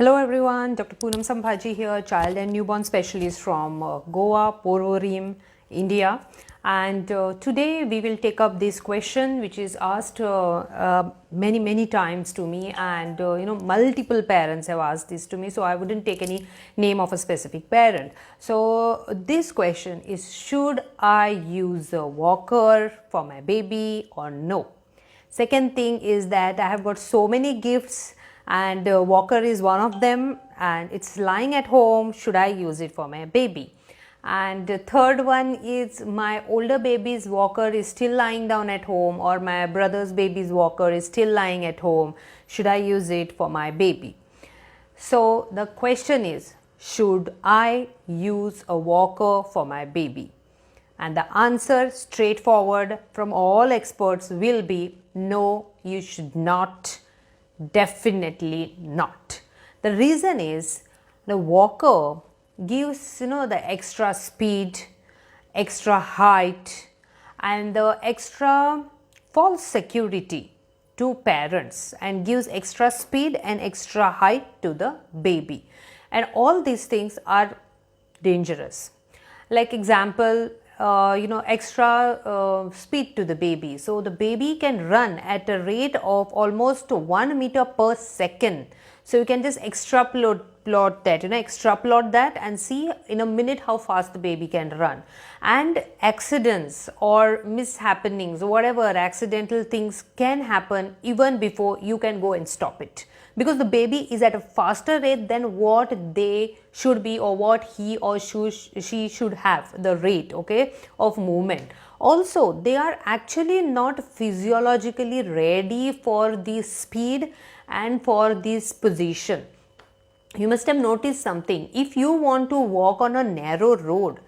Hello everyone, Dr. Poonam Sambhaji here, child and newborn specialist from Goa, Porvorim, India. And today we will take up this question which is asked many times to me, and multiple parents have asked this to me, so I wouldn't take any name of a specific parent. So this question is, should I use a walker for my baby or no? Second thing is that I have got so many gifts and walker is one of them, and it's lying at home. Should I use it for my baby? And the third one is, my older baby's walker is still lying down at home, or my brother's baby's walker is still lying at home. Should I use it for my baby? So the question is, should I use a walker for my baby? And the answer, straightforward from all experts, will be no, you should not. Definitely not. The reason is, the walker gives the extra speed, extra height, and the extra false security to parents, and gives extra speed and extra height to the baby, and all these things are dangerous. Like example, extra speed to the baby. So the baby can run at a rate of almost 1 meter per second. So you can just extrapolate that and see in a minute how fast the baby can run. And accidents or mishappenings, whatever accidental things can happen even before you can go and stop it, because the baby is at a faster rate than what they should be, or what he or she should have, the rate, okay, of movement. Also, they are actually not physiologically ready for this speed and for this position. You must have noticed something. If you want to walk on a narrow road,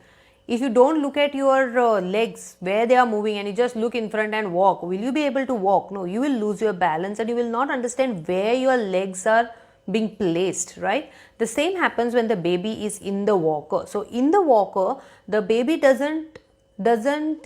if you don't look at your legs where they are moving, and you just look in front and walk, will you be able to walk? No, you will lose your balance and you will not understand where your legs are being placed, right? The same happens when the baby is in the walker. So in the walker, the baby doesn't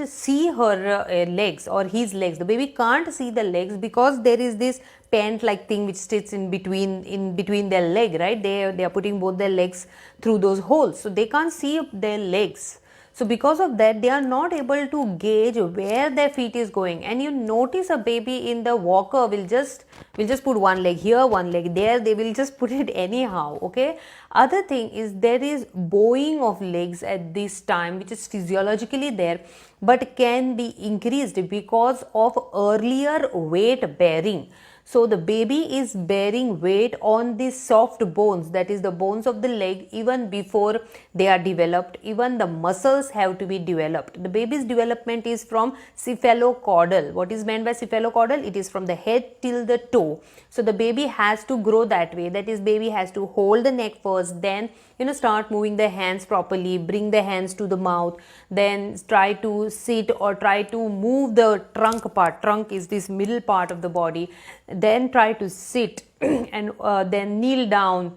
see her legs or his legs. The baby can't see the legs because there is this pant like thing which sits in between their leg, right? They are putting both their legs through those holes, so they can't see their legs. So because of that, they are not able to gauge where their feet is going. And you notice a baby in the walker will just put one leg here, one leg there. They will just put it anyhow, okay? Other thing is, there is bowing of legs at this time, which is physiologically there, but can be increased because of earlier weight bearing. So the baby is bearing weight on the soft bones, that is the bones of the leg, even before they are developed. Even the muscles have to be developed. The baby's development is from cephalocaudal. What is meant by cephalocaudal? It is from the head till the toe. So the baby has to grow that way. That is, baby has to hold the neck first, then start moving the hands properly, bring the hands to the mouth, then try to sit or try to move the trunk part. Trunk is this middle part of the body. Then try to sit and then kneel down,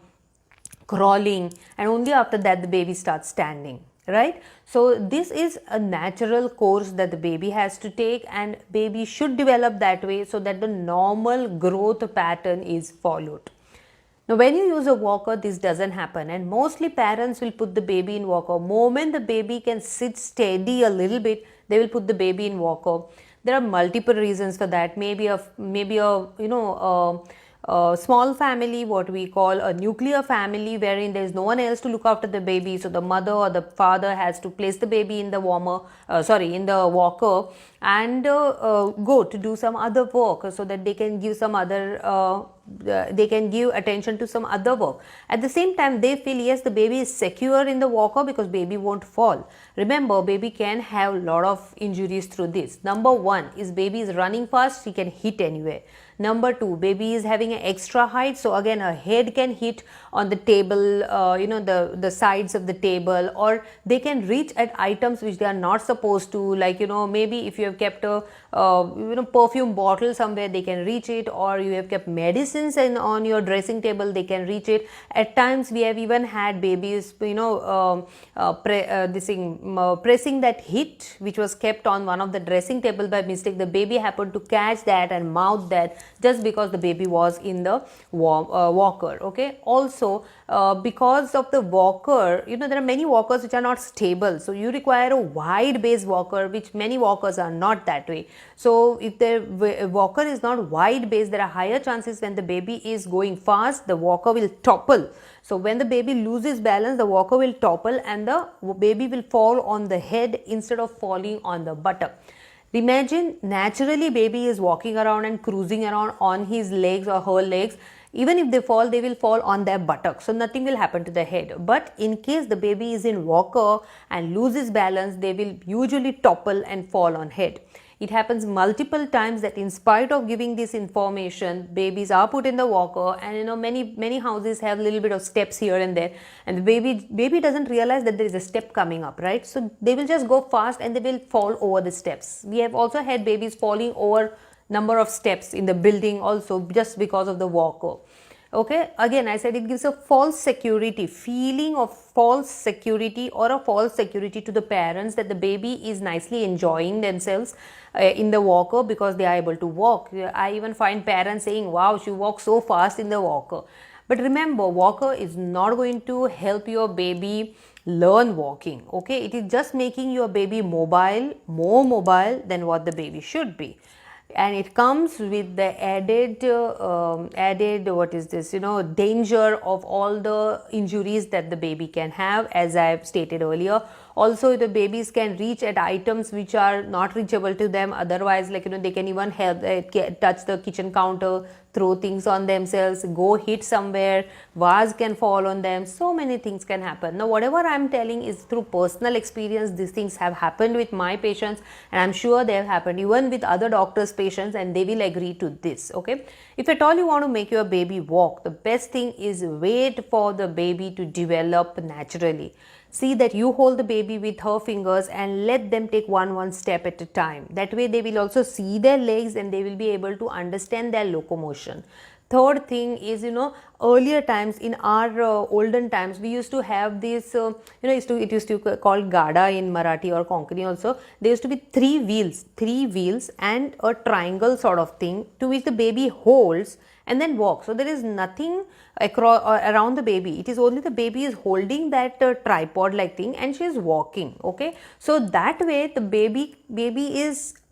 crawling, and only after that the baby starts standing, right? So this is a natural course that the baby has to take, and baby should develop that way so that the normal growth pattern is followed. Now, when you use a walker, this doesn't happen, and mostly parents will put the baby in walker. Moment the baby can sit steady a little bit, they will put the baby in walker. There are multiple reasons for that. Maybe a small family, what we call a nuclear family, wherein there is no one else to look after the baby. So the mother or the father has to place the baby in the in the walker, and go to do some other work, so that they can give some other they can give attention to some other work. At the same time, they feel, yes, the baby is secure in the walker because baby won't fall. Remember, baby can have a lot of injuries through this. Number one is, baby is running fast, he can hit anywhere. Number two, baby is having an extra height, so again her head can hit on the table, the sides of the table, or they can reach at items which they are not supposed to, like maybe if you have kept a perfume bottle somewhere, they can reach it, or you have kept medicines on your dressing table, they can reach it. At times we have even had babies pressing that hit which was kept on one of the dressing table by mistake. The baby happened to catch that and mouth that, just because the baby was in the walker. Okay, also because of the walker, there are many walkers which are not stable, so you require a wide base walker, which many walkers are not that way. So if the walker is not wide base, there are higher chances when the baby is going fast, the walker will topple. So when the baby loses balance, the walker will topple and the baby will fall on the head instead of falling on the buttock. Imagine naturally baby is walking around and cruising around on his legs or her legs. Even if they fall, they will fall on their buttocks, so nothing will happen to the head. But in case the baby is in walker and loses balance, they will usually topple and fall on head. It happens multiple times that in spite of giving this information, babies are put in the walker, and many houses have a little bit of steps here and there, and the baby doesn't realize that there is a step coming up, right? So they will just go fast and they will fall over the steps. We have also had babies falling over number of steps in the building also, just because of the walker. Okay, again I said it gives a false security, feeling of false security or a false security to the parents that the baby is nicely enjoying themselves in the walker because they are able to walk. I even find parents saying, wow, she walks so fast in the walker. But remember, walker is not going to help your baby learn walking. Okay, it is just making your baby mobile, more mobile than what the baby should be. And it comes with the added danger of all the injuries that the baby can have, as I have stated earlier. Also, the babies can reach at items which are not reachable to them otherwise, like they can even help touch the kitchen counter, throw things on themselves, go hit somewhere, vase can fall on them, so many things can happen. Now whatever I am telling is through personal experience. These things have happened with my patients, and I am sure they have happened even with other doctors' patients, and they will agree to this. Okay, if at all you want to make your baby walk, the best thing is wait for the baby to develop naturally. See that you hold the baby with her fingers and let them take one step at a time. That way they will also see their legs and they will be able to understand their locomotion. Third thing is, earlier times, in our olden times, we used to have this, it used to be called Gada in Marathi or Konkani also. There used to be three wheels and a triangle sort of thing to which the baby holds and then walks. So there is nothing across around the baby. It is only the baby is holding that tripod like thing and she is walking. Okay, so that way the baby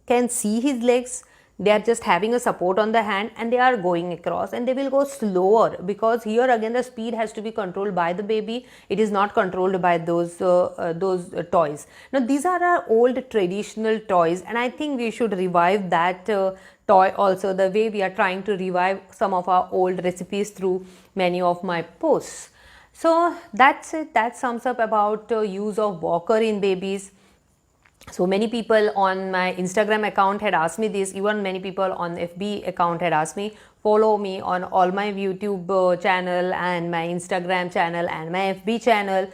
can see his legs. They are just having a support on the hand and they are going across, and they will go slower because here again the speed has to be controlled by the baby. It is not controlled by those toys. Now these are our old traditional toys, and I think we should revive that toy also, the way we are trying to revive some of our old recipes through many of my posts. So that's it. That sums up about use of walker in babies. So many people on my Instagram account had asked me this, even many people on FB account had asked me. Follow me on all my YouTube channel and my Instagram channel and my FB channel.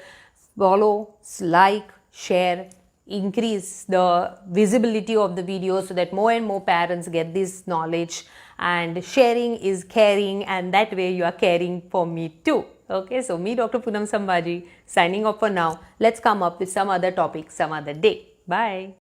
Follow, like, share, increase the visibility of the video so that more and more parents get this knowledge. And sharing is caring, and that way you are caring for me too. Okay, so me, Dr. Poonam Sambhaji, signing off for now. Let's come up with some other topic some other day. Bye.